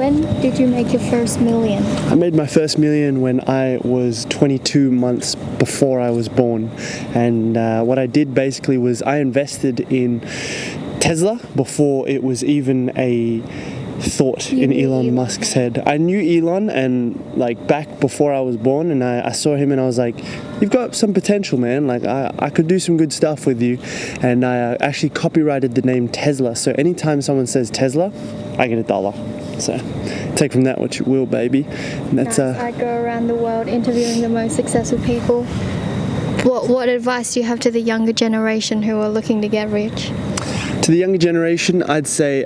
When did you make your first million? I made my first million when I was 22 months before I was born. And what I did basically was I invested in Tesla before it was even a thought in Elon Musk's head. I knew Elon, and like back before I was born, and I saw him and I was like, you've got some potential, man. Like I could do some good stuff with you. And I actually copyrighted the name Tesla, so anytime someone says Tesla, I get $1. So take from that what you will, baby. And that's I go around the world interviewing the most successful people. What advice do you have to the younger generation who are looking to get rich? To the younger generation, I'd say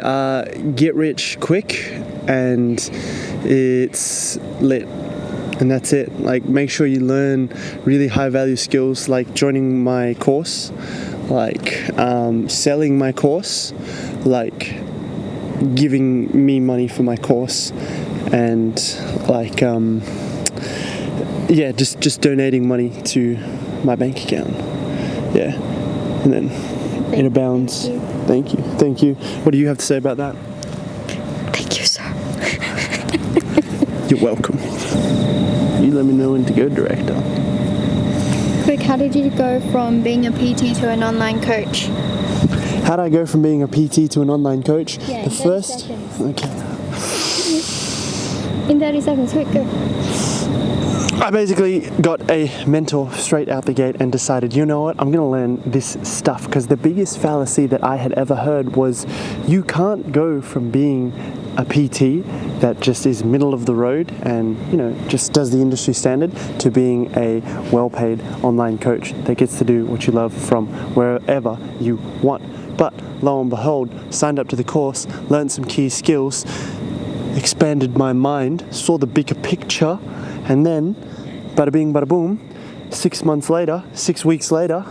get rich quick, and it's lit. And that's it. Like, make sure you learn really high value skills, like joining my course, like selling my course, like giving me money for my course, and like just donating money to my bank account. Yeah. And then in a bounds. Thank you. What do you have to say about that? Thank you, sir. You're welcome. You let me know when to go, director. Quick, how did you go from being a PT to an online coach? How did I go from being a PT to an online coach? Yeah, the first. Seconds. Okay. In 30 seconds, quick, go. I basically got a mentor straight out the gate and decided, you know what, I'm going to learn this stuff, because the biggest fallacy that I had ever heard was you can't go from being a PT that just is middle of the road and, you know, just does the industry standard to being a well-paid online coach that gets to do what you love from wherever you want. But lo and behold, signed up to the course, learned some key skills, expanded my mind, saw the bigger picture, and then, bada bing, bada boom, 6 weeks later,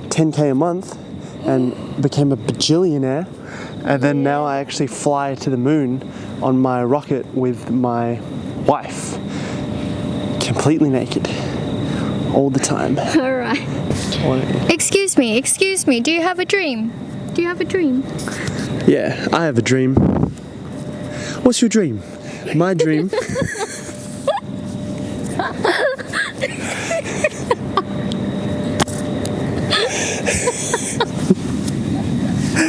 10K a month, and became a bajillionaire. And then now I actually fly to the moon on my rocket with my wife, completely naked, all the time. All right. Excuse me, do you have a dream? Yeah, I have a dream. What's your dream? My dream...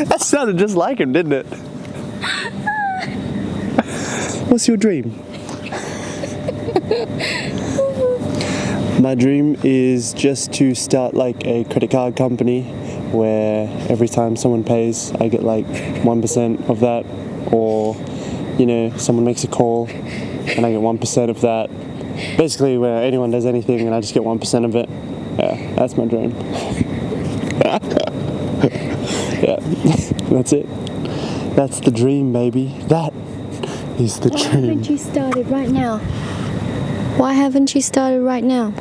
That sounded just like him, didn't it? What's your dream? My dream is just to start like a credit card company where every time someone pays, I get like 1% of that, or, you know, someone makes a call and I get 1% of that. Basically, where anyone does anything and I just get 1% of it. Yeah, that's my dream. Yeah, that's it. That's the dream, baby. That is the dream. Why haven't you started right now?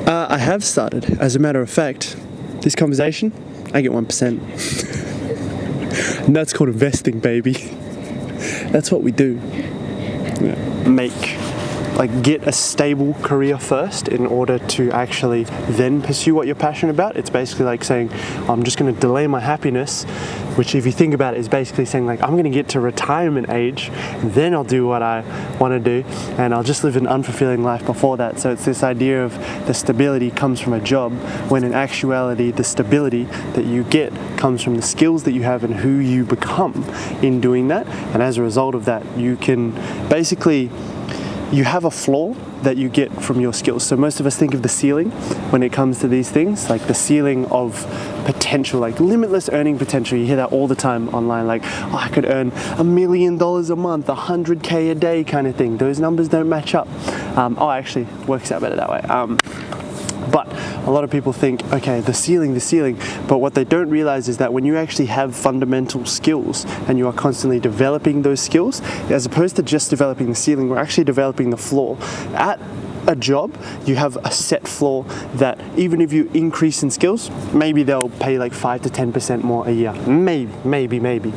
I have started. As a matter of fact, this conversation, I get 1%. And that's called investing, baby. That's what we do. Yeah. Get a stable career first in order to actually then pursue what you're passionate about. It's basically like saying, I'm just going to delay my happiness, which if you think about it is basically saying like, I'm going to get to retirement age, then I'll do what I want to do, and I'll just live an unfulfilling life before that. So it's this idea of the stability comes from a job, when in actuality the stability that you get comes from the skills that you have and who you become in doing that. And as a result of that, you can basically... you have a floor that you get from your skills. So most of us think of the ceiling when it comes to these things, like the ceiling of potential, like limitless earning potential. You hear that all the time online, like, oh, I could earn $1 million a month, 100K a day kind of thing. Those numbers don't match up. Actually, works out better that way. But a lot of people think, okay, the ceiling, but what they don't realize is that when you actually have fundamental skills and you are constantly developing those skills, as opposed to just developing the ceiling, we're actually developing the floor. At a job, you have a set floor that even if you increase in skills, maybe they'll pay like 5 to 10% more a year. Maybe.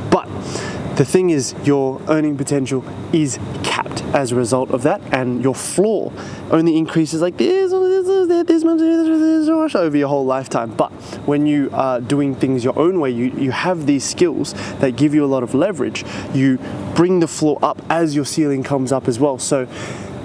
But the thing is, your earning potential is capped as a result of that, and your floor only increases like this, get this much over your whole lifetime. But when you are doing things your own way, you have these skills that give you a lot of leverage. You bring the floor up as your ceiling comes up as well. So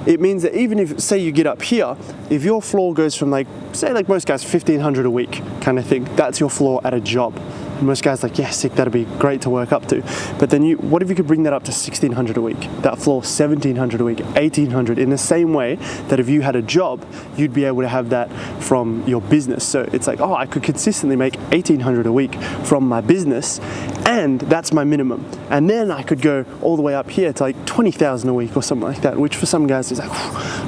it means that even if, say you get up here, if your floor goes from like, say like most guys, 1,500 a week kind of thing, that's your floor at a job. And most guys are like, yeah, sick, that'd be great to work up to. But then what if you could bring that up to 1,600 a week? That floor, 1,700 a week, 1,800, in the same way that if you had a job, you'd be able to have that from your business. So it's like, oh, I could consistently make 1,800 a week from my business, and that's my minimum. And then I could go all the way up here to like 20,000 a week or something like that, which for some guys is like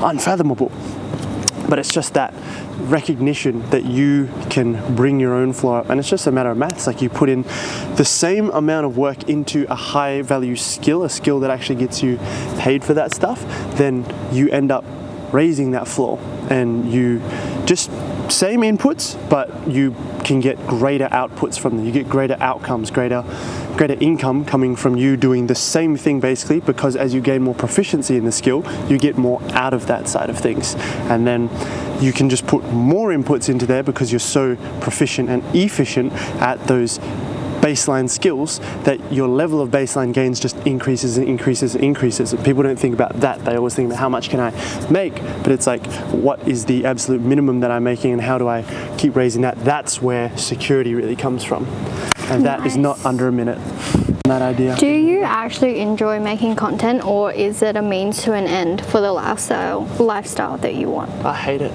unfathomable. But it's just that recognition that you can bring your own floor up, and it's just a matter of maths. Like, you put in the same amount of work into a high value skill, a skill that actually gets you paid for that stuff, then you end up raising that floor, and you just same inputs, but you can get greater outputs from them. You get greater outcomes, greater income coming from you doing the same thing basically, because as you gain more proficiency in the skill, you get more out of that side of things. And then you can just put more inputs into there because you're so proficient and efficient at those baseline skills that your level of baseline gains just increases and increases and increases. People don't think about that. They always think about how much can I make, but it's like, what is the absolute minimum that I'm making and how do I keep raising that? That's where security really comes from. And that is not under a minute. That idea. Do you actually enjoy making content, or is it a means to an end for the lifestyle that you want? I hate it.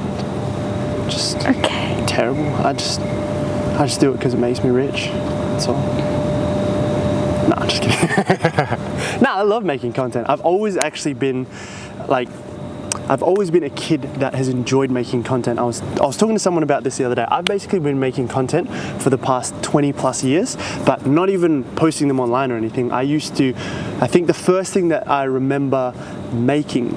Just okay. Terrible. I just do it because it makes me rich. That's all. No, I'm just kidding. No, I love making content. I've always actually been a kid that has enjoyed making content. I was talking to someone about this the other day. I've basically been making content for the past 20 plus years, but not even posting them online or anything. I think the first thing that I remember making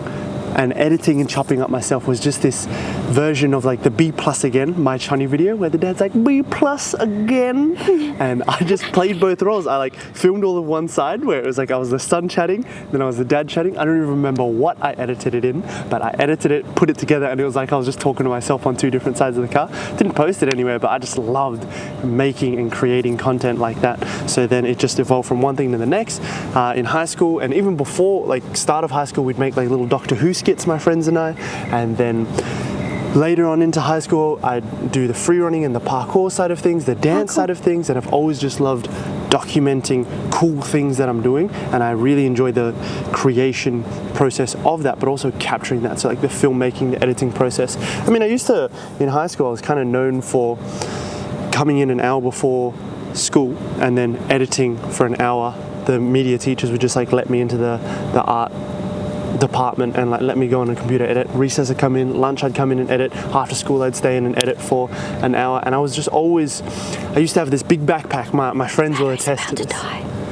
and editing and chopping up myself was just this version of like the B+ again, my Chunny video, where the dad's like, B+ again. And I just played both roles. I like filmed all of one side where it was like I was the son chatting, then I was the dad chatting. I don't even remember what I edited it in, but I edited it, put it together, and it was like I was just talking to myself on two different sides of the car. Didn't post it anywhere, but I just loved making and creating content like that. So then it just evolved from one thing to the next. In high school, and even before, like start of high school, we'd make like little Doctor Who skits, my friends and I, and then later on into high school, I'd do the free running and the parkour side of things, the dance side of things, and I've always just loved documenting cool things that I'm doing, and I really enjoy the creation process of that, but also capturing that, so like the filmmaking, the editing process. I mean, in high school, I was kind of known for coming in an hour before school and then editing for an hour. The media teachers would just like let me into the art department and like let me go on a computer edit. Recess I'd come in, lunch I'd come in and edit, after school I'd stay in and edit for an hour, and I was just always, I used to have this big backpack, my friends will attest to this.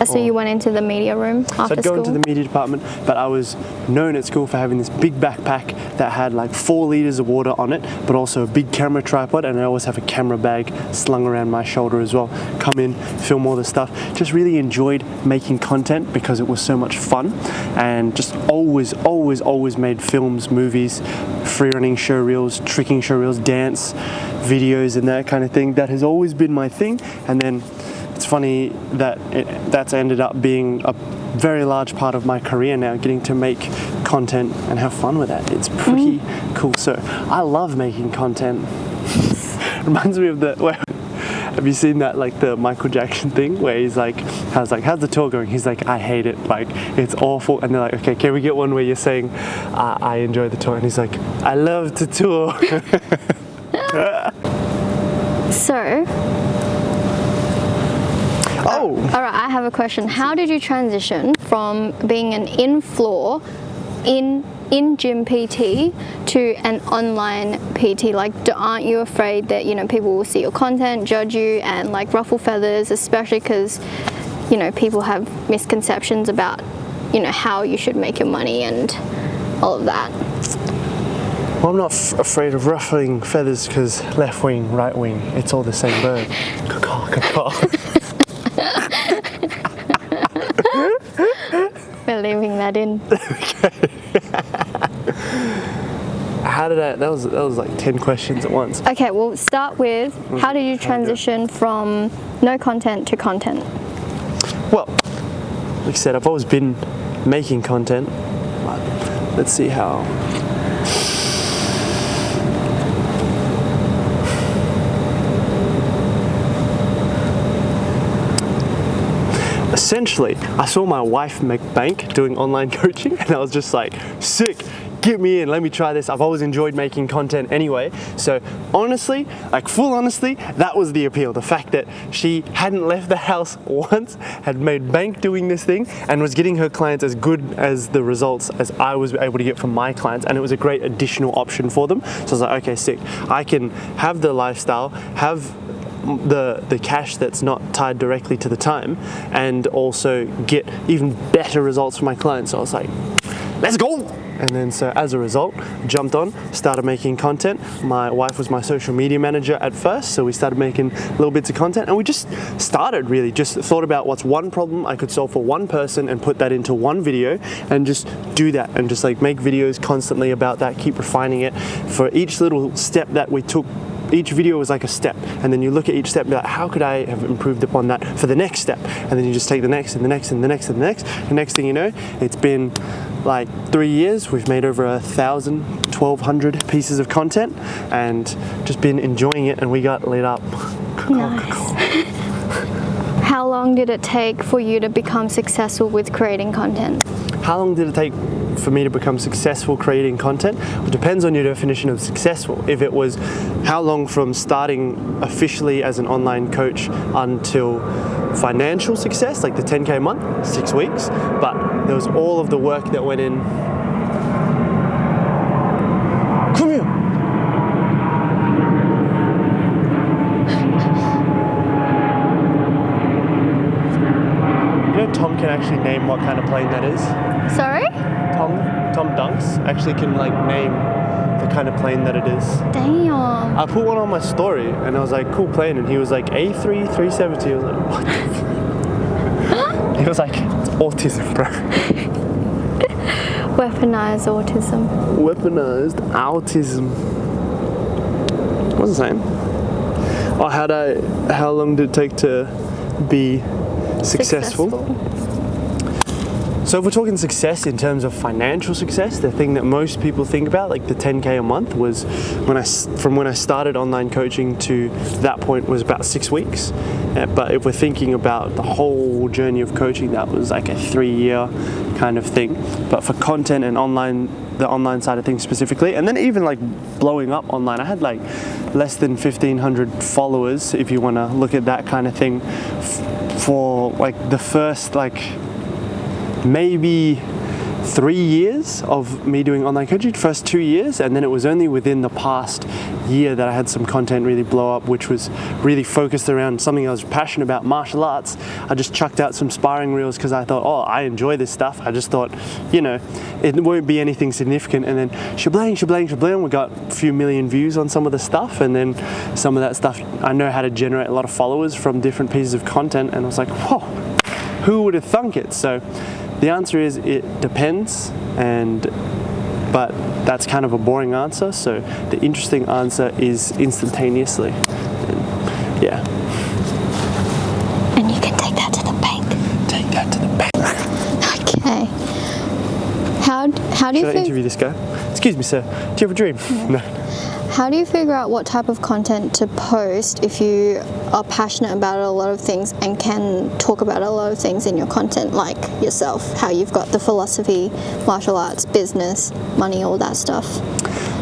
So you went into the media room after school? So I'd go into the media department, but I was known at school for having this big backpack that had like 4 liters of water on it, but also a big camera tripod, and I always have a camera bag slung around my shoulder as well. Come in, film all the stuff. Just really enjoyed making content because it was so much fun, and just always made films, movies, free running show reels, tricking show reels, dance videos and that kind of thing. That has always been my thing, and then it's funny that that's ended up being a very large part of my career now, getting to make content and have fun with that. It's pretty cool. So I love making content. Reminds me of have you seen that, like the Michael Jackson thing where he's like, how's the tour going? He's like, I hate it, like it's awful. And they're like, okay, can we get one where you're saying, I enjoy the tour? And he's like, I love to tour. So, all right, I have a question. How did you transition from being an in-floor, in-gym PT to an online PT? Like, aren't you afraid that, people will see your content, judge you, and like ruffle feathers, especially because, people have misconceptions about, how you should make your money and all of that? Well, I'm not afraid of ruffling feathers because left wing, right wing, it's all the same bird. Caw, caw. We're leaving that in. how did that was like 10 questions at once. Okay, we'll start with how did you transition from no content to content? Well, like I said, I've always been making content. Let's see how. Essentially, I saw my wife make bank doing online coaching, and I was just like, sick, get me in, let me try this. I've always enjoyed making content anyway. So honestly, like full honesty, that was the appeal. The fact that she hadn't left the house once, had made bank doing this thing, and was getting her clients as good as the results as I was able to get from my clients, and it was a great additional option for them. So I was like, okay, sick. I can have the lifestyle, have the cash that's not tied directly to the time, and also get even better results for my clients. So I was like, let's go. And then so as a result, jumped on, started making content. My wife was my social media manager at first, so we started making little bits of content, and we just started really just thought about what's one problem I could solve for one person and put that into one video and just do that and just like make videos constantly about that, keep refining it. For each little step that we took, each video was like a step, and then you look at each step and be like, how could I have improved upon that for the next step? And then you just take the next and the next and the next and the next. The next thing you know, it's been like 3 years. We've made over 1,000, 1,200 pieces of content, and just been enjoying it, and we got lit up. Nice. How long did it take for you to become successful with creating content? How long did it take for me to become successful creating content? It depends on your definition of successful. If it was how long from starting officially as an online coach until financial success, like the 10K a month, 6 weeks, but there was all of the work that went in. Come here. You know Tom can actually name what kind of plane that is? Sorry? Tom Dunks actually can like name the kind of plane that it is. Damn. I put one on my story and I was like, cool plane, and he was like, A3 370. I was like, what? He was like, it's autism, bro. Weaponized autism. Weaponized autism. What was I saying? Oh, how long did it take to be successful? So if we're talking success in terms of financial success, the thing that most people think about, like the 10K a month, was from when I started online coaching to that point was about 6 weeks. But if we're thinking about the whole journey of coaching, that was like a 3-year kind of thing. But for content and the online side of things specifically, and then even like blowing up online, I had like less than 1,500 followers, if you want to look at that kind of thing, for like the first like maybe 3 years of me doing online coaching, first 2 years, and then it was only within the past year that I had some content really blow up, which was really focused around something I was passionate about, martial arts. I just chucked out some sparring reels because I thought, oh, I enjoy this stuff. I just thought, you know, it won't be anything significant, and then shablang, we got a few million views on some of the stuff, and then some of that stuff, I know how to generate a lot of followers from different pieces of content, and I was like, whoa, who would have thunk it? So the answer is it depends, but that's kind of a boring answer. So the interesting answer is instantaneously. And yeah. And you can take that to the bank. Take that to the bank. Okay. How do you Should I interview this guy? Excuse me, sir. Do you have a dream? No. How do you figure out what type of content to post if you are passionate about a lot of things and can talk about a lot of things in your content, like yourself, how you've got the philosophy, martial arts, business, money, all that stuff?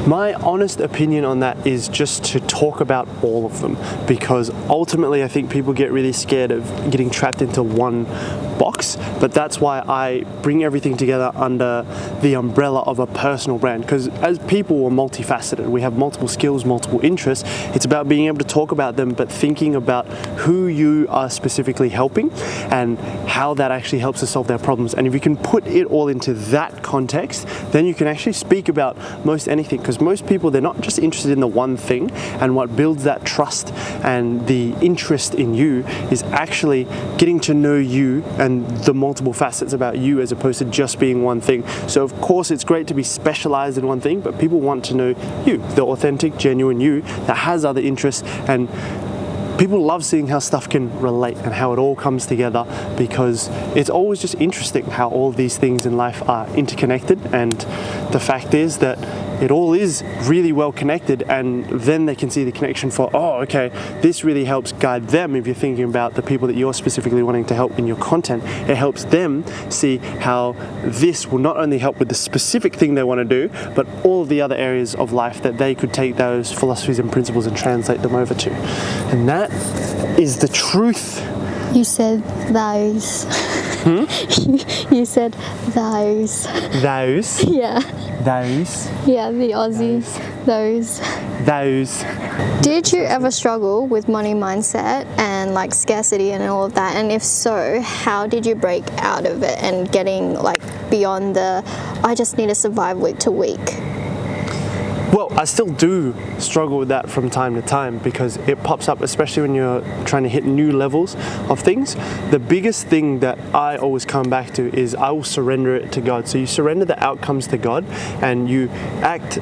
My honest opinion on that is just to talk about all of them, because ultimately I think people get really scared of getting trapped into one box, but that's why I bring everything together under the umbrella of a personal brand, because as people, we're multifaceted. We have multiple skills, multiple interests. It's about being able to talk about them, but thinking about who you are specifically helping and how that actually helps to solve their problems. And if you can put it all into that context, then you can actually speak about most anything, because most people, they're not just interested in the one thing, and what builds that trust and the interest in you is actually getting to know you and and the multiple facets about you as opposed to just being one thing. So of course it's great to be specialized in one thing, but people want to know you, the authentic, genuine you that has other interests, and people love seeing how stuff can relate and how it all comes together, because it's always just interesting how all these things in life are interconnected, and the fact is that it all is really well connected, and then they can see the connection for, oh, okay, this really helps guide them. If you're thinking about the people that you're specifically wanting to help in your content, it helps them see how this will not only help with the specific thing they want to do, but all of the other areas of life that they could take those philosophies and principles and translate them over to. And that is the truth. You said those. You said those. Those. Yeah. Those. Yeah, the Aussies. Those. Those. Did you ever struggle with money mindset and like scarcity and all of that? And if so, how did you break out of it and getting like beyond the I just need to survive week to week? Well, I still do struggle with that from time to time, because it pops up, especially when you're trying to hit new levels of things. The biggest thing that I always come back to is I will surrender it to God. So you surrender the outcomes to God and you act.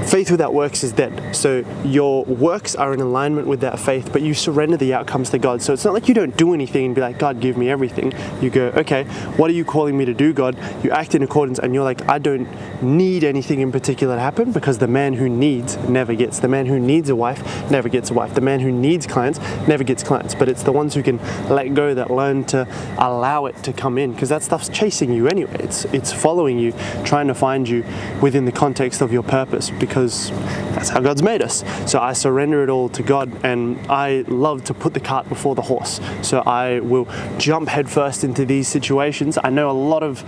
Faith without works is dead. So your works are in alignment with that faith, but you surrender the outcomes to God. So it's not like you don't do anything and be like, God, give me everything. You go, okay, what are you calling me to do, God? You act in accordance, and you're like, I don't need anything in particular to happen, because the man who needs never gets. The man who needs a wife never gets a wife. The man who needs clients never gets clients. But it's the ones who can let go that learn to allow it to come in, because that stuff's chasing you anyway. It's following you, trying to find you within the context of your purpose, because that's how God's made us. So I surrender it all to God, and I love to put the cart before the horse. So I will jump headfirst into these situations. I know a lot of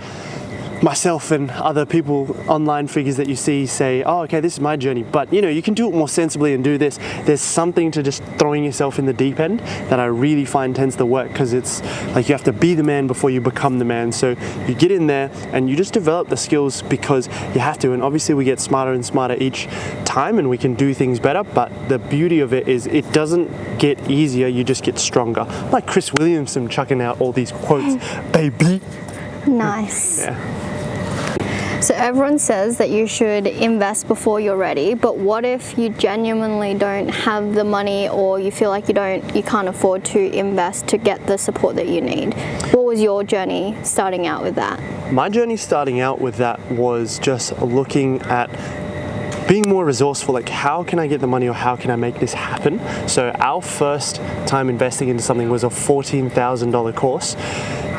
myself and other people, online figures that you see, say, oh, okay, this is my journey, but you know, you can do it more sensibly and do this. There's something to just throwing yourself in the deep end that I really find tends to work, because it's like you have to be the man before you become the man. So you get in there and you just develop the skills because you have to, and obviously we get smarter and smarter each time and we can do things better, but the beauty of it is it doesn't get easier, you just get stronger. Like Chris Williamson chucking out all these quotes, baby. Nice. Yeah. So everyone says that you should invest before you're ready, but what if you genuinely don't have the money, or you feel like you can't afford to invest to get the support that you need? What was your journey starting out with that? My journey starting out with that was just looking at being more resourceful, like how can I get the money, or how can I make this happen? So our first time investing into something was a $14,000 course,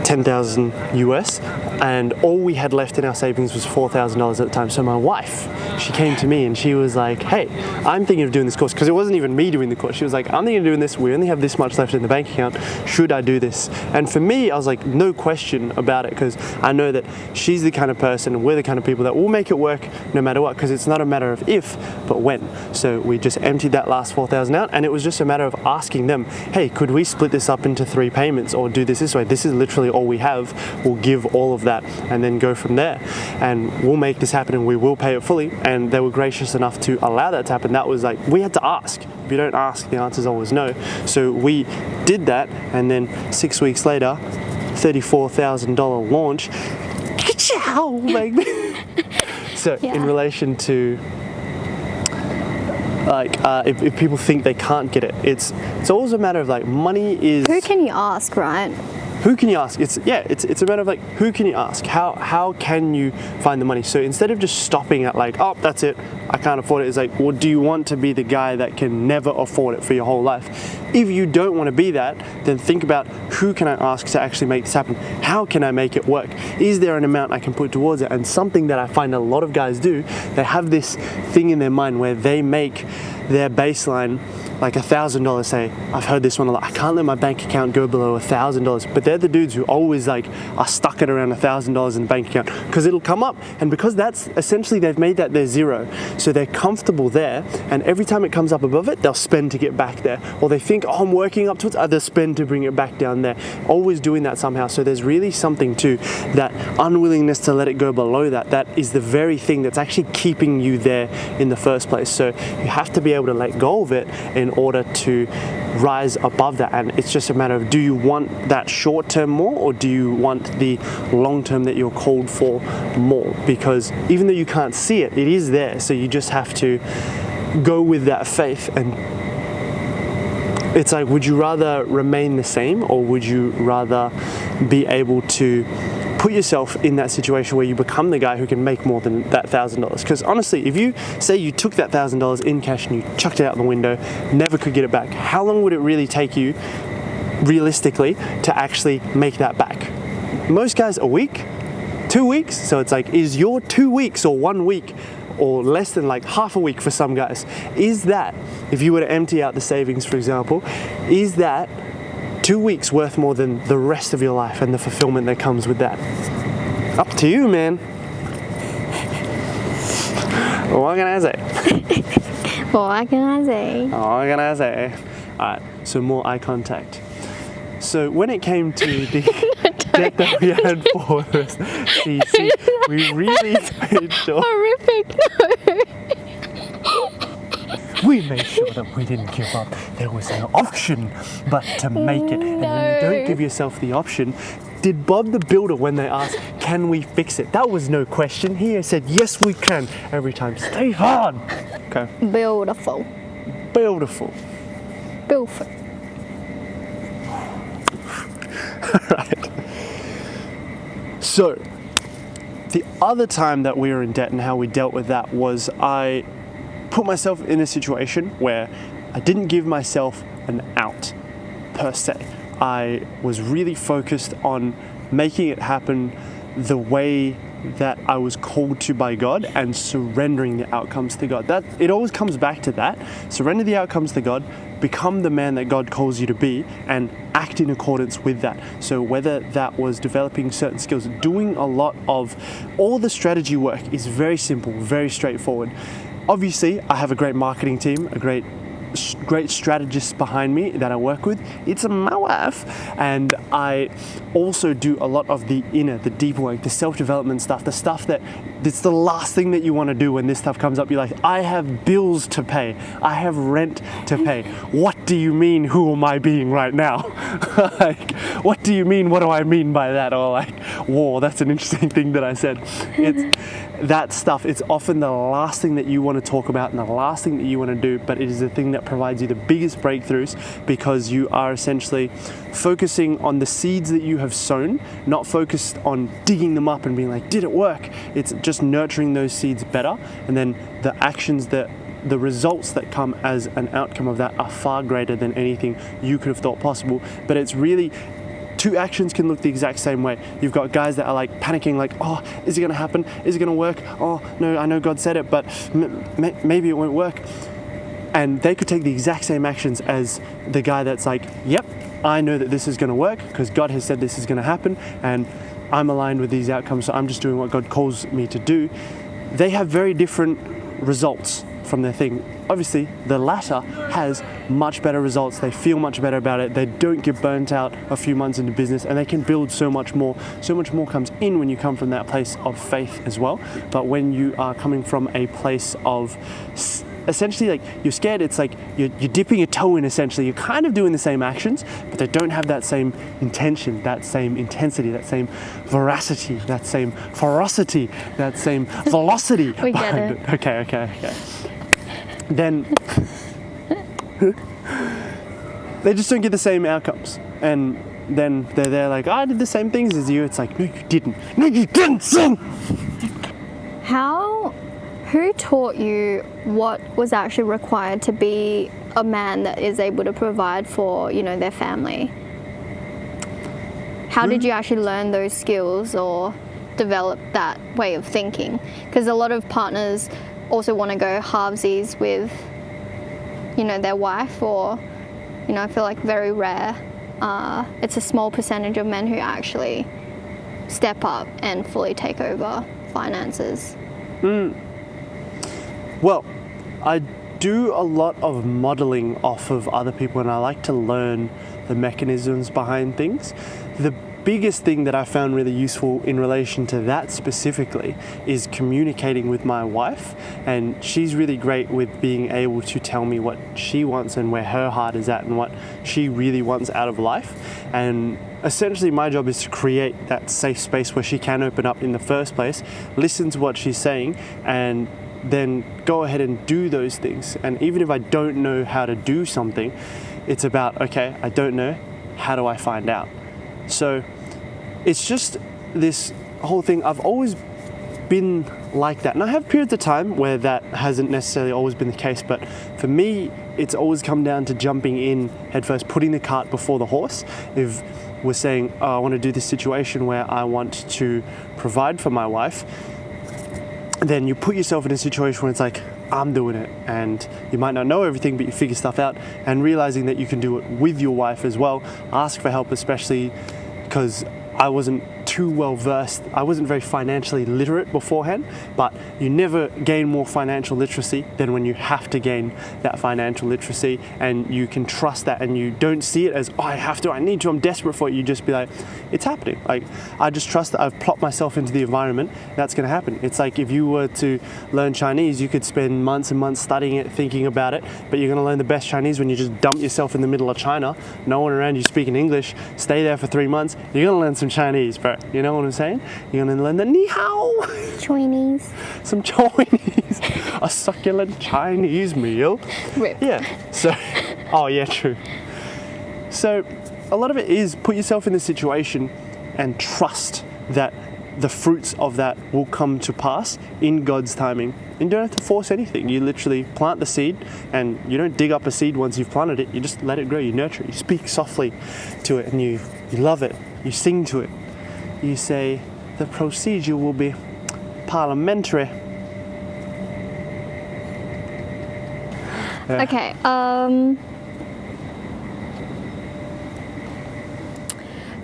10,000 US, and all we had left in our savings was $4,000 at the time. So my wife, she came to me and she was like, hey, I'm thinking of doing this course, because it wasn't even me doing the course. She was like, I'm thinking of doing this, we only have this much left in the bank account, should I do this? And for me, I was like, no question about it, because I know that she's the kind of person, and we're the kind of people that will make it work no matter what, because it's not a matter of if, but when. So we just emptied that last 4,000 out, and it was just a matter of asking them, hey, could we split this up into 3 payments, or do this way? This is literally all we have. We'll give all of that and then go from there, and we'll make this happen, and we will pay it fully. And they were gracious enough to allow that to happen. That was like, we had to ask. If you don't ask, the answer is always no. So we did that, and then 6 weeks later, $34,000 launch. Ka-chow, baby. So Yeah. in relation to like if people think they can't get it, it's always a matter of like, money is, Who can you ask, right? who can you ask? It's a matter of like, who can you ask? How can you find the money? So instead of just stopping at like, oh, that's it, I can't afford it, it's like, well, do you want to be the guy that can never afford it for your whole life? If you don't want to be that, then think about, who can I ask to actually make this happen? How can I make it work? Is there an amount I can put towards it? And something that I find a lot of guys do, they have this thing in their mind where they make their baseline like $1,000, say. I've heard this one a lot. I can't let my bank account go below $1,000. But they're the dudes who always like are stuck at around $1,000 in the bank account, because it'll come up, and because that's essentially, they've made that their zero. So they're comfortable there, and every time it comes up above it, they'll spend to get back there. Or they think, oh, I'm working up to it, they'll spend to bring it back down there. Always doing that somehow. So there's really something to that unwillingness to let it go below that. That is the very thing that's actually keeping you there in the first place. So you have to be able to let go of it in in order to rise above that. And it's just a matter of, do you want that short term more, or do you want the long term that you're called for more? Because even though you can't see it, it is there. So you just have to go with that faith. And it's like, would you rather remain the same, or would you rather be able to put yourself in that situation where you become the guy who can make more than that $1,000? Because honestly, if you say you took that $1,000 in cash and you chucked it out the window, never could get it back, how long would it really take you realistically to actually make that back? Most guys, a week, 2 weeks. So it's like, is your 2 weeks or 1 week or less than like half a week for some guys, is that, if you were to empty out the savings, for example, is that 2 weeks worth more than the rest of your life and the fulfillment that comes with that? Up to you, man. What can I say? What can I say? What can I say? Alright, so more eye contact. So when it came to the debt that we had for this CC, we really made sure. Horrific, no. We made sure that we didn't give up. There was an option, but to make it. And when you don't give yourself the option, did Bob the Builder, when they asked, can we fix it? That was no question. He said, yes, we can. Every time, stay hard. Okay. Beautiful. Beautiful. Beautiful. Right. So, the other time that we were in debt and how we dealt with that was, I put myself in a situation where I didn't give myself an out per se. I was really focused on making it happen the way that I was called to by God, and surrendering the outcomes to God. That it always comes back to that. Surrender the outcomes to God, become the man that God calls you to be, and act in accordance with that. So whether that was developing certain skills, doing a lot of, all the strategy work is very simple, very straightforward. Obviously, I have a great marketing team, a great strategists behind me that I work with. It's my wife. And I also do a lot of the inner, the deep work, the self-development stuff, the stuff that it's the last thing that you want to do when this stuff comes up. You're like, I have bills to pay. I have rent to pay. What do you mean, who am I being right now? Like, what do you mean? What do I mean by that? Or like, whoa, that's an interesting thing that I said. It's that stuff. It's often the last thing that you want to talk about and the last thing that you want to do, but it is the thing that provides you the biggest breakthroughs, because you are essentially focusing on the seeds that you have sown, not focused on digging them up and being like, did it work? It's just nurturing those seeds better, and then the actions that the results that come as an outcome of that are far greater than anything you could have thought possible. But it's really, two actions can look the exact same way. You've got guys that are like panicking, like, oh, is it going to happen? Is it going to work? Oh, no, I know God said it, but maybe it won't work. And they could take the exact same actions as the guy that's like, yep, I know that this is going to work because God has said this is going to happen, and I'm aligned with these outcomes, so I'm just doing what God calls me to do. They have very different results from their thing. Obviously, the latter has much better results. They feel much better about it. They don't get burnt out a few months into business, and they can build so much more. So much more comes in when you come from that place of faith as well. But when you are coming from a place of essentially, like, you're scared, it's like you're dipping a toe in, essentially. You're kind of doing the same actions, but they don't have that same intention, that same intensity, that same veracity, that same ferocity, that same velocity. We get it. Okay. Then they just don't get the same outcomes. And then they're there like, I did the same things as you. It's like, no, you didn't. No, you didn't, son! Who taught you what was actually required to be a man that is able to provide for, their family? How did you actually learn those skills or develop that way of thinking? Because a lot of partners also want to go halvesies with, their wife, or, I feel like very rare. It's a small percentage of men who actually step up and fully take over finances. Well, I do a lot of modeling off of other people, and I like to learn the mechanisms behind things. The biggest thing that I found really useful in relation to that specifically is communicating with my wife, and she's really great with being able to tell me what she wants and where her heart is at and what she really wants out of life. And essentially my job is to create that safe space where she can open up in the first place, listen to what she's saying, and then go ahead and do those things. And even if I don't know how to do something, it's about, okay, I don't know, how do I find out? So it's just this whole thing. I've always been like that, and I have periods of time where that hasn't necessarily always been the case, but for me it's always come down to jumping in headfirst, putting the cart before the horse. If we're saying, oh, I want to do this situation where I want to provide for my wife, then you put yourself in a situation where it's like, I'm doing it, and you might not know everything, but you figure stuff out, and realizing that you can do it with your wife as well. Ask for help, especially because I wasn't too well versed. I wasn't very financially literate beforehand, but you never gain more financial literacy than when you have to gain that financial literacy, and you can trust that, and you don't see it as, oh, I have to, I need to, I'm desperate for it. You just be like, it's happening. Like, I just trust that I've plopped myself into the environment, that's going to happen. It's like if you were to learn Chinese, you could spend months and months studying it, thinking about it, but you're going to learn the best Chinese when you just dump yourself in the middle of China, no one around you speaking English, stay there for 3 months, you're going to learn some Chinese, bro. You know what I'm saying? You're going to learn the ni hao. Chinese. Some Chinese. A succulent Chinese meal. Rip. Yeah. So, oh yeah, true. So, a lot of it is put yourself in the situation and trust that the fruits of that will come to pass in God's timing. And you don't have to force anything. You literally plant the seed, and you don't dig up a seed once you've planted it. You just let it grow. You nurture it. You speak softly to it, and you love it. You sing to it. You say the procedure will be parliamentary. Yeah. Okay.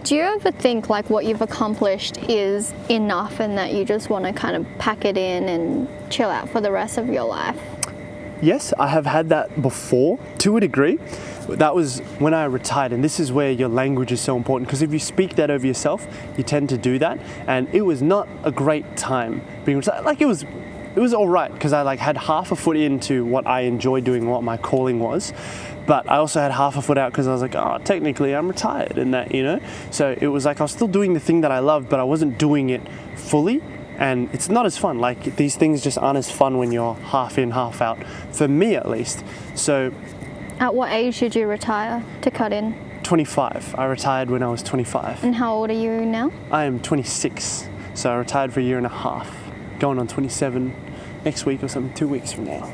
Do you ever think like what you've accomplished is enough and that you just want to kind of pack it in and chill out for the rest of your life? Yes, I have had that before, to a degree. That was when I retired, and this is where your language is so important, because if you speak that over yourself, you tend to do that. And it was not a great time being retired. Like, it was all right, because I like had half a foot into what I enjoyed doing, what my calling was. But I also had half a foot out because I was like, oh, technically I'm retired, and that, you know. So it was like I was still doing the thing that I loved, but I wasn't doing it fully. And it's not as fun. Like, these things just aren't as fun when you're half in, half out, for me at least. So at what age did you retire to cut in? 25. I retired when I was 25. And how old are you now? I am 26. So I retired for a year and a half. Going on 27 next week or something, 2 weeks from now.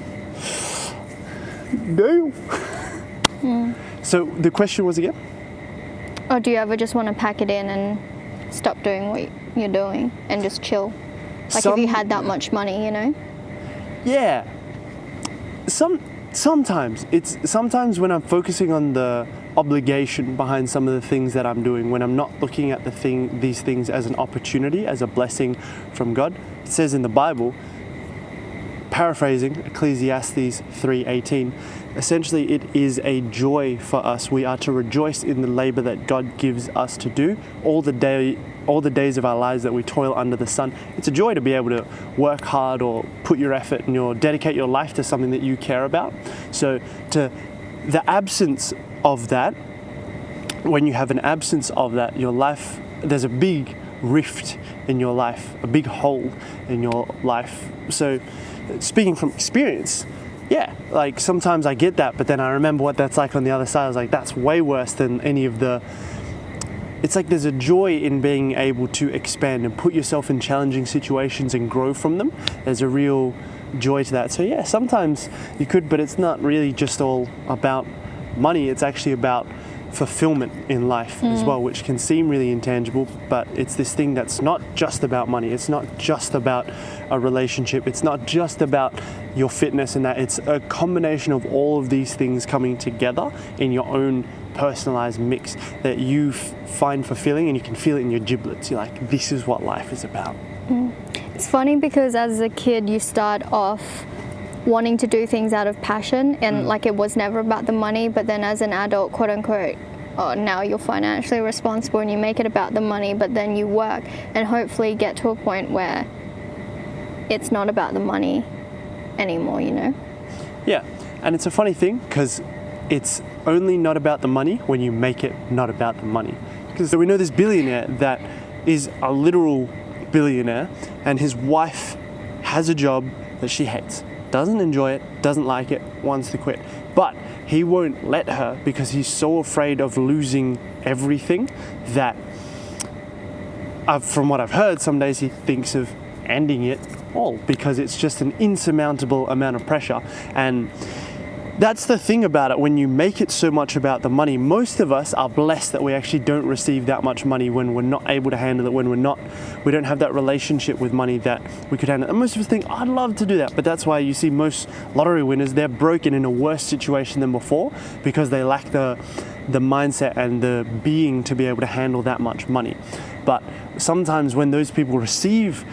No. So the question was again? Or do you ever just want to pack it in and stop doing what you're doing and just chill? Like, if you had that much money, you know? Yeah. Sometimes when I'm focusing on the obligation behind some of the things that I'm doing, when I'm not looking at these things as an opportunity, as a blessing from God. It says in the Bible, paraphrasing Ecclesiastes 3:18, essentially it is a joy for us. We are to rejoice in the labor that God gives us to do all the days of our lives that we toil under the sun. It's a joy to be able to work hard or put your effort and dedicate your life to something that you care about. So to the absence of that, when you have an absence of that, your life, there's a big rift in your life, a big hole in your life. So speaking from experience, yeah, like sometimes I get that, but then I remember what that's like on the other side. I was like, that's way worse than any of the... It's like there's a joy in being able to expand and put yourself in challenging situations and grow from them. There's a real joy to that. So yeah, sometimes you could, but it's not really just all about money. It's actually about fulfillment in life as well, which can seem really intangible, but it's this thing that's not just about money. It's not just about a relationship. It's not just about your fitness and that. It's a combination of all of these things coming together in your own personalized mix that you find fulfilling, and you can feel it in your giblets. You're like, this is what life is about. It's funny because as a kid you start off wanting to do things out of passion, and like it was never about the money, but then as an adult, quote unquote, oh, now you're financially responsible and you make it about the money, but then you work and hopefully get to a point where it's not about the money anymore, you know? Yeah, and it's a funny thing because it's only not about the money when you make it not about the money. Because we know this billionaire that is a literal billionaire, and his wife has a job that she hates, doesn't enjoy it, doesn't like it, wants to quit. But he won't let her because he's so afraid of losing everything that, from what I've heard, some days he thinks of ending it all because it's just an insurmountable amount of pressure. And that's the thing about it. When you make it so much about the money, most of us are blessed that we actually don't receive that much money when we're not able to handle it, when we don't have that relationship with money that we could handle. And most of us think, I'd love to do that. But that's why you see most lottery winners, they're broken in a worse situation than before because they lack the mindset and the being to be able to handle that much money. But sometimes when those people receive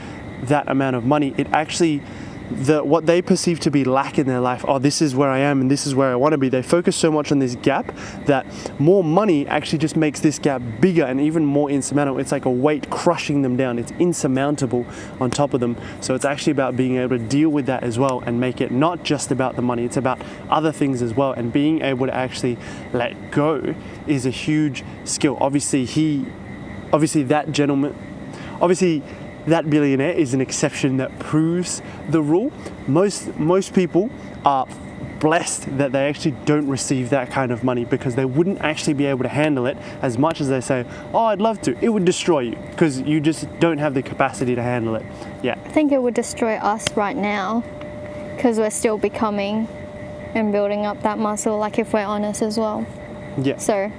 that amount of money, it actually, what they perceive to be lack in their life, oh, this is where I am and this is where I want to be, they focus so much on this gap that more money actually just makes this gap bigger and even more insurmountable. It's like a weight crushing them down. It's insurmountable on top of them. So it's actually about being able to deal with that as well and make it not just about the money, it's about other things as well. And being able to actually let go is a huge skill. Obviously that billionaire is an exception that proves the rule. Most people are blessed that they actually don't receive that kind of money because they wouldn't actually be able to handle it as much as they say, oh, I'd love to. It would destroy you because you just don't have the capacity to handle it. Yeah. I think it would destroy us right now because we're still becoming and building up that muscle, like if we're honest as well. Yeah. So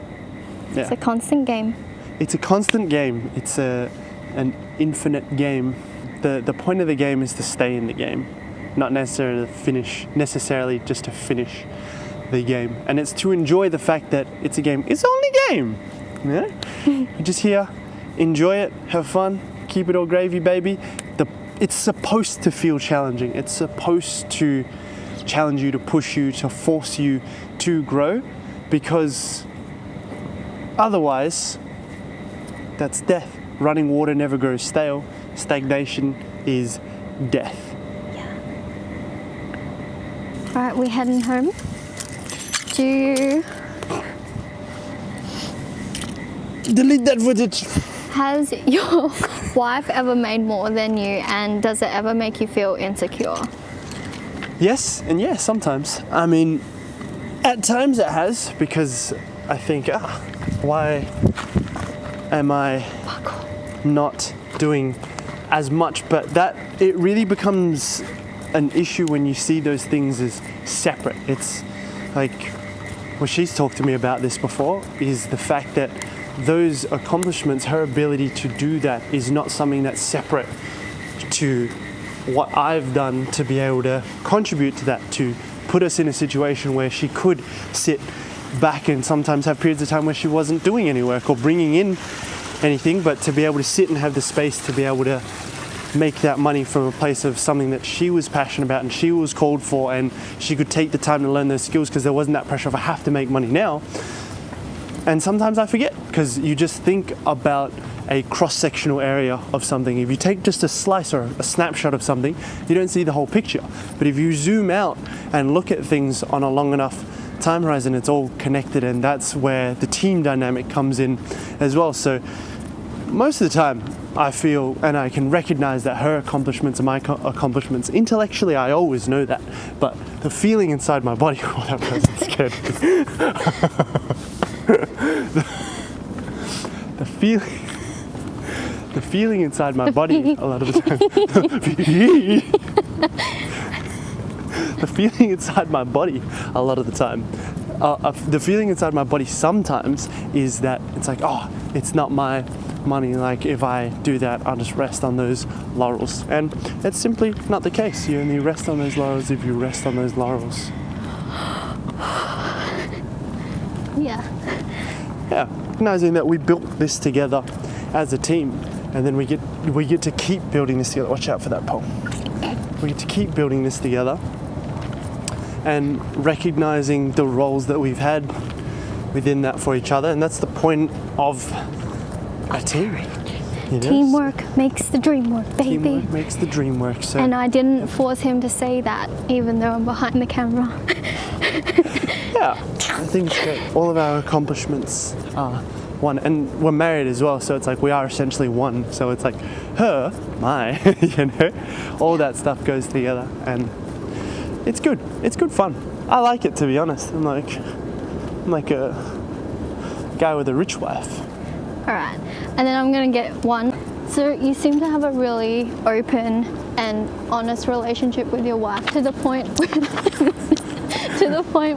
it's a constant game. It's a constant game. It's an infinite game. The point of the game is to stay in the game, not necessarily just to finish the game. And it's to enjoy the fact that it's a game. It's only a game. Yeah? You're just here, enjoy it, have fun, keep it all gravy, baby. It's supposed to feel challenging. It's supposed to challenge you, to push you, to force you to grow, because otherwise, that's death. Running water never grows stale. Stagnation is death. Yeah. All right, we're heading home. Delete that footage. Has your wife ever made more than you, and does it ever make you feel insecure? Yes, and yes, sometimes. I mean, at times it has, because I think, why am I not doing as much? But that, it really becomes an issue when you see those things as separate. It's like, well, she's talked to me about this before, is the fact that those accomplishments, her ability to do that, is not something that's separate to what I've done to be able to contribute to that, to put us in a situation where she could sit back and sometimes have periods of time where she wasn't doing any work or bringing in anything, but to be able to sit and have the space to be able to make that money from a place of something that she was passionate about and she was called for, and she could take the time to learn those skills because there wasn't that pressure of I have to make money now. And sometimes I forget, because you just think about a cross-sectional area of something. If you take just a slice or a snapshot of something, you don't see the whole picture. But if you zoom out and look at things on a long enough time horizon, it's all connected, and that's where the team dynamic comes in as well. So most of the time I feel, and I can recognize that her accomplishments are my accomplishments. Intellectually, I always know that, but the feeling inside my body, oh, that person's scared. the feeling inside my body a lot of the time. The feeling inside my body a lot of the time. The feeling inside my body sometimes is that it's like, oh, it's not my money. Like, if I do that, I'll just rest on those laurels. And that's simply not the case. You only rest on those laurels if you rest on those laurels. Yeah. Yeah, recognizing that we built this together as a team, and then we get to keep building this together. Watch out for that pole. We get to keep building this together, and recognizing the roles that we've had within that for each other, and that's the point of a team. You know? Teamwork makes the dream work, baby. Teamwork makes the dream work. So. And I didn't force him to say that, even though I'm behind the camera. Yeah, I think it's great. All of our accomplishments are one, and we're married as well, so it's like we are essentially one. So it's like her, my, you know, all that stuff goes together, and it's good. It's good fun. I like it, to be honest. I'm like a guy with a rich wife. All right, and then I'm gonna get one. So you seem to have a really open and honest relationship with your wife, to the point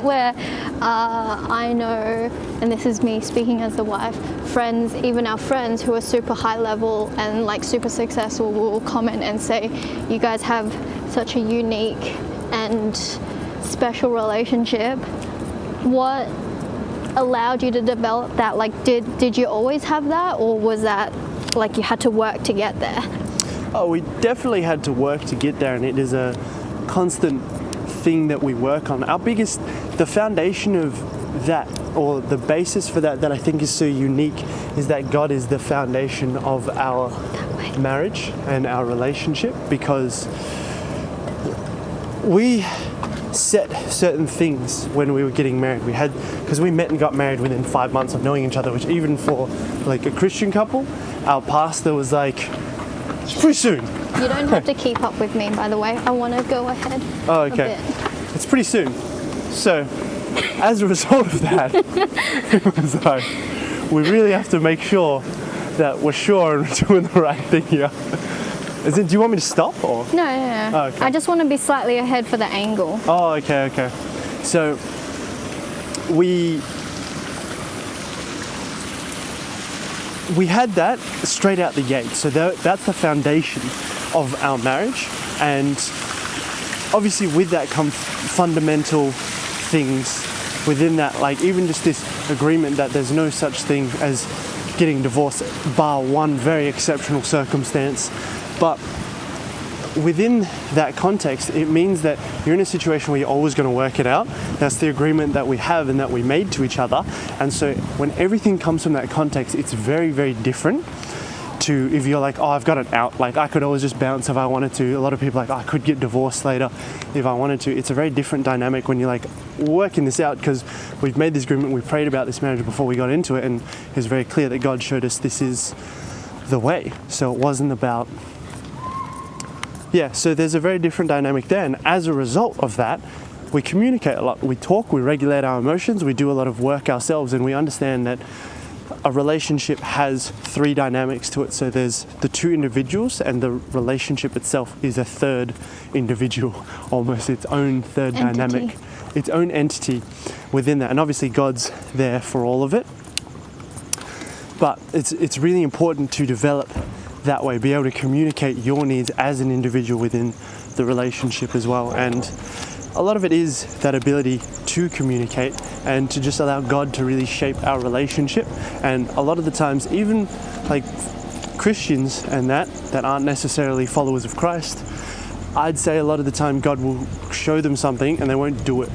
where I know, and this is me speaking as the wife, friends, even our friends who are super high level and like super successful will comment and say, you guys have such a unique and special relationship. What allowed you to develop that? Like, did you always have that, or was that like you had to work to get there? Oh, we definitely had to work to get there, and it is a constant thing that we work on. The foundation of that, or the basis for that I think is so unique, is that God is the foundation of our marriage and our relationship, because we set certain things when we were getting married. Because we met and got married within 5 months of knowing each other, which even for like a Christian couple, our pastor was like, it's pretty soon. You don't have to keep up with me, by the way. I want to go ahead a bit. It's pretty soon. So, as a result of that, it was like, we really have to make sure that we're sure and we're doing the right thing here. Do you want me to stop, or? No. Oh, okay. I just want to be slightly ahead for the angle. Oh, okay. So, we had that straight out the gate. So that's the foundation of our marriage, and obviously with that come fundamental things within that, like even just this agreement that there's no such thing as getting divorced, bar one very exceptional circumstance. But within that context, it means that you're in a situation where you're always going to work it out. That's the agreement that we have and that we made to each other. And so when everything comes from that context, it's very, very different to if you're like, oh, I've got it out. Like I could always just bounce if I wanted to. A lot of people are like, oh, I could get divorced later if I wanted to. It's a very different dynamic when you're like working this out, because we've made this agreement, we prayed about this marriage before we got into it, and it was very clear that God showed us this is the way. So it wasn't about, so there's a very different dynamic there. And as a result of that, we communicate a lot. We talk, we regulate our emotions, we do a lot of work ourselves, and we understand that a relationship has three dynamics to it. So there's the two individuals, and the relationship itself is a third individual, almost its own third dynamic, its own entity within that. And obviously God's there for all of it. But it's really important to develop that way, be able to communicate your needs as an individual within the relationship as well. And a lot of it is that ability to communicate and to just allow God to really shape our relationship. And a lot of the times, even like Christians and that aren't necessarily followers of Christ, I'd say a lot of the time God will show them something and they won't do it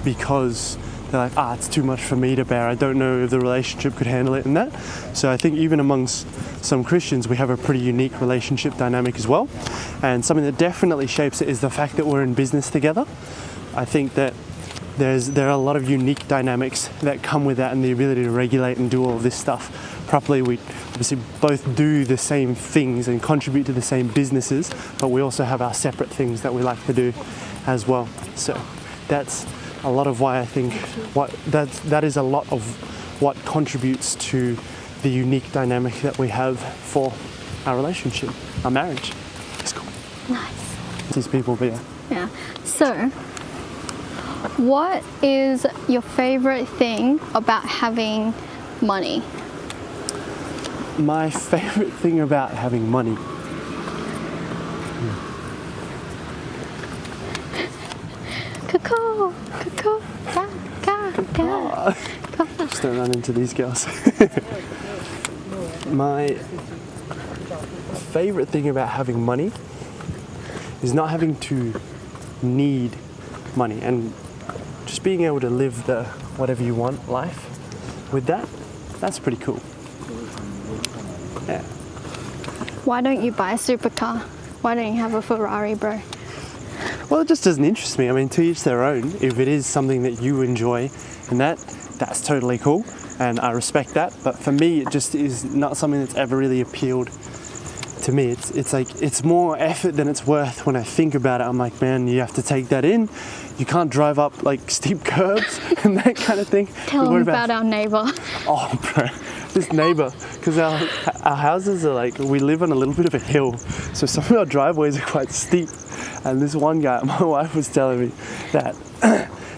because they're like, it's too much for me to bear. I don't know if the relationship could handle it and that. So I think even amongst some Christians, we have a pretty unique relationship dynamic as well. And something that definitely shapes it is the fact that we're in business together. I think that there are a lot of unique dynamics that come with that, and the ability to regulate and do all of this stuff properly. We obviously both do the same things and contribute to the same businesses, but we also have our separate things that we like to do as well. So that's a lot of why I think that is a lot of what contributes to the unique dynamic that we have for our relationship, our marriage. It's cool. Nice. These people be there. Yeah. So, what is your favorite thing about having money? My favorite thing about having money. Caw, Just don't run into these girls. My favorite thing about having money is not having to need money and just being able to live the whatever you want life. with that, that's pretty cool. Yeah. Why don't you buy a supercar? Why don't you have a Ferrari, bro? Well, it just doesn't interest me. I mean, to each their own. If it is something that you enjoy and that's totally cool, and I respect that. But for me, it just is not something that's ever really appealed to me. It's like, it's more effort than it's worth. When I think about it, I'm like, man, you have to take that in. You can't drive up like steep curbs and that kind of thing. Tell them about our neighbour. Oh, bro, this neighbour, because our houses are like, we live on a little bit of a hill, so some of our driveways are quite steep. And this one guy, my wife was telling me that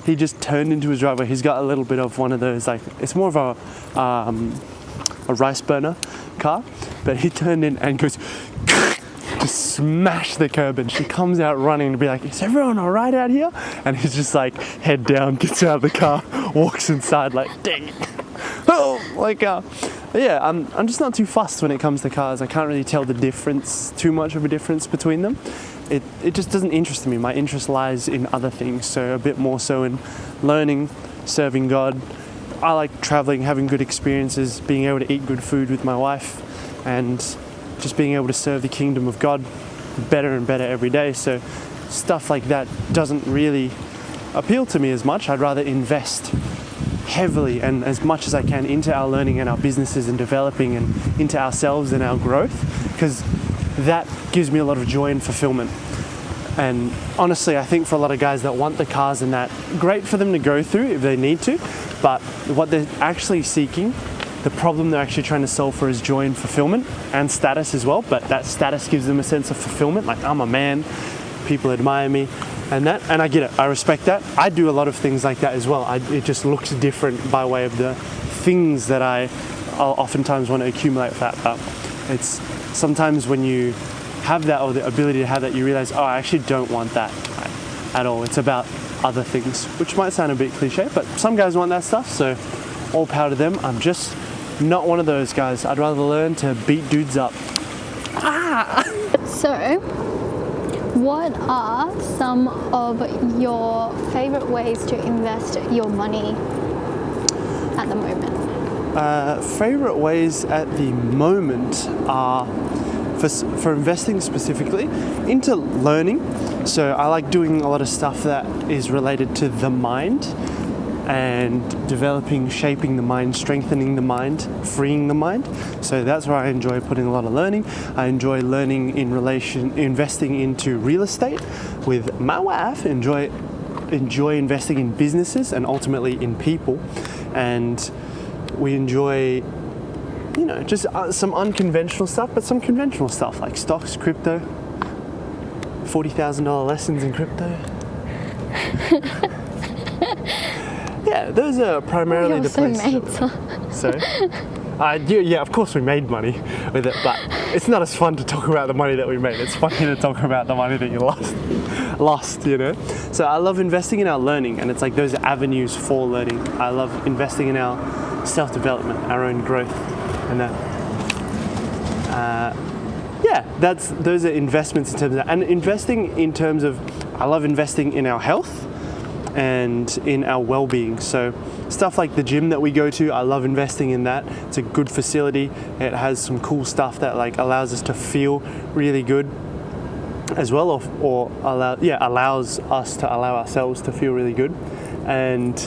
he just turned into his driveway. He's got a little bit of one of those, like, it's more of a rice burner car, but he turned in and goes, just smash the curb, and she comes out running to be like, is everyone all right out here? And he's just like, head down, gets out of the car, walks inside like, dang it. Oh, like, yeah, I'm just not too fussed when it comes to cars. I can't really tell the difference, too much of a difference between them. It just doesn't interest me. My interest lies in other things, so a bit more so in learning, serving God. I like traveling, having good experiences, being able to eat good food with my wife, and just being able to serve the kingdom of God better and better every day. So stuff like that doesn't really appeal to me as much. I'd rather invest heavily and as much as I can into our learning and our businesses and developing and into ourselves and our growth, because that gives me a lot of joy and fulfillment. And honestly, I think for a lot of guys that want the cars and that, great for them to go through if they need to, but what they're actually seeking, the problem they're actually trying to solve for, is joy and fulfillment and status as well. But that status gives them a sense of fulfillment, like, I'm a man, people admire me, and I get it, I respect that. I do a lot of things like that as well. It just looks different by way of the things that I'll oftentimes want to accumulate with that. But it's sometimes when you have that, or the ability to have that, you realize, oh, I actually don't want that at all. It's about other things, which might sound a bit cliche, but some guys want that stuff, so all power to them. I'm just not one of those guys. I'd rather learn to beat dudes up. So, what are some of your favourite ways to invest your money at the moment? Favorite ways at the moment are for investing specifically into learning. So I like doing a lot of stuff that is related to the mind and developing, shaping the mind, strengthening the mind, freeing the mind. So that's where I enjoy putting a lot of learning. I enjoy learning investing into real estate with my wife. Enjoy investing in businesses and ultimately in people. And we enjoy, just some unconventional stuff, but some conventional stuff like stocks, crypto, $40,000 lessons in crypto. Yeah, those are primarily the places. So, yeah, of course we made money with it, but it's not as fun to talk about the money that we made. It's funny to talk about the money that you lost, So I love investing in our learning, and it's like those are avenues for learning. I love investing in our self-development, our own growth, and that. Those are investments in terms of that. And investing in terms of, I love investing in our health and in our well-being. So stuff like the gym that we go to, I love investing in that. It's a good facility. It has some cool stuff that allows us to feel really good as well, allows us to allow ourselves to feel really good. And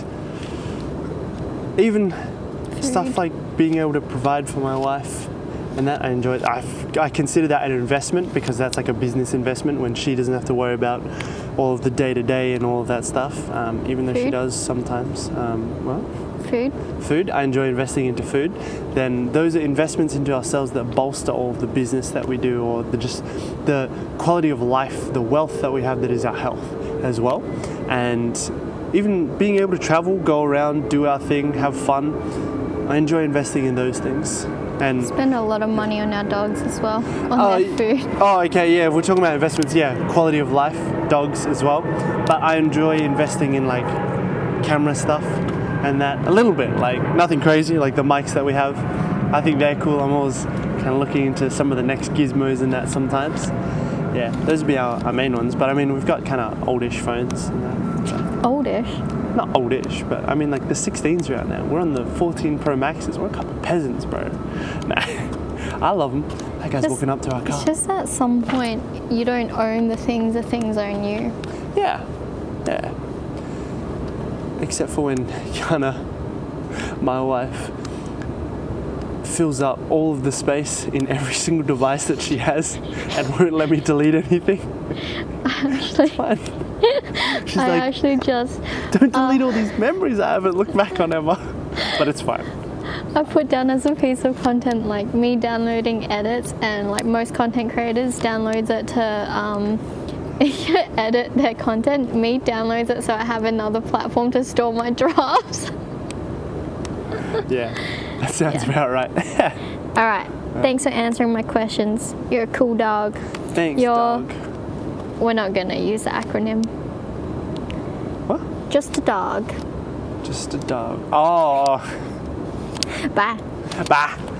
even stuff like being able to provide for my wife, and that I enjoy. I consider that an investment, because that's like a business investment when she doesn't have to worry about all of the day-to-day and all of that stuff, even though she does sometimes. Food. I enjoy investing into food. Then those are investments into ourselves that bolster all of the business that we do, or the quality of life, the wealth that we have that is our health as well. And even being able to travel, go around, do our thing, have fun. I enjoy investing in those things. And spend a lot of money on our dogs as well, on their food. Oh, okay, yeah, if we're talking about investments, quality of life, dogs as well. But I enjoy investing in camera stuff and that a little bit, nothing crazy, like the mics that we have. I think they're cool. I'm always kind of looking into some of the next gizmos and that sometimes. Yeah, those would be our main ones. But I mean, we've got kind of oldish phones and that. So. Oldish? not oldish, but I mean like the 16s are out now. We're on the 14 Pro Maxes. We're a couple of peasants, bro. Nah, I love them. That guy's walking up to our car. It's just at some point you don't own the things own you. Yeah. Except for when Yana, my wife, fills up all of the space in every single device that she has and won't let me delete anything. Actually, It's fine. She's I like, actually just don't delete all these memories I haven't looked back on ever. But it's fine. I put down as a piece of content like me downloading edits, and like most content creators downloads it to edit their content. Me downloads it so I have another platform to store my drafts. Yeah, that sounds about right. All right. Thanks for answering my questions. You're a cool dog. Thanks, dog. We're not going to use the acronym. What? Just a dog. Just a dog. Oh. Bye. Bye.